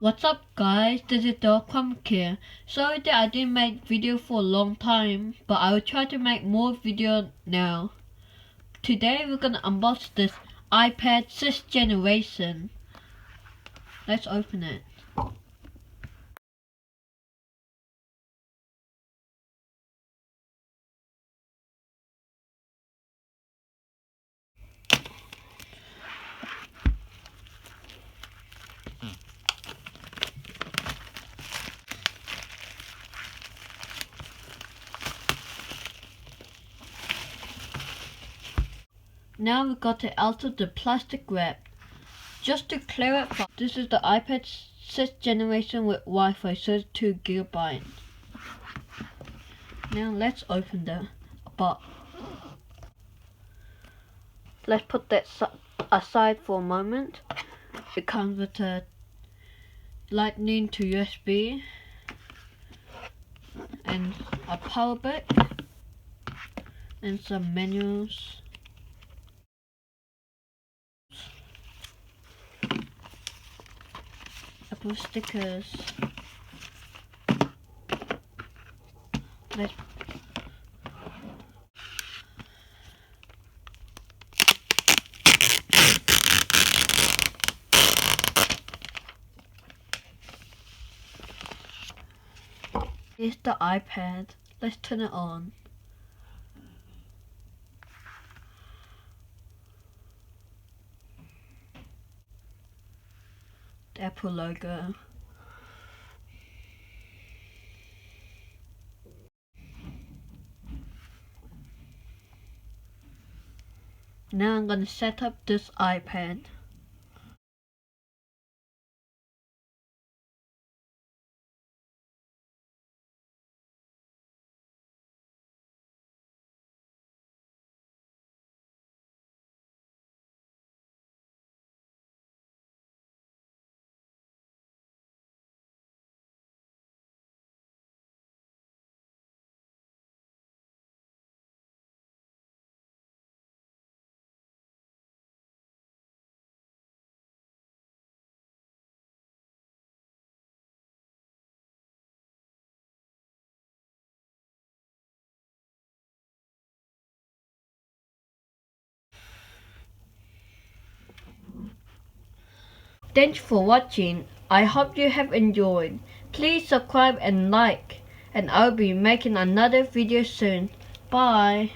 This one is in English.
What's up guys, this is Dog here. Sorry that I didn't make video for a long time, but I will try to make more video now. Today we're gonna unbox this iPad 6th generation. Let's open it. Now we got it out of the plastic wrap. Just to clarify, this is the iPad 6th generation with Wi-Fi 32 GB. Now let's open the box. Let's put that aside for a moment. It comes with a lightning to USB and a power brick and some menus. Apple stickers. Let's Here's the iPad. Let's turn it on. The Apple logo. Now I'm gonna set up this iPad. Thanks for watching. I hope you have enjoyed. Please subscribe and like, and I'll be making another video soon. Bye.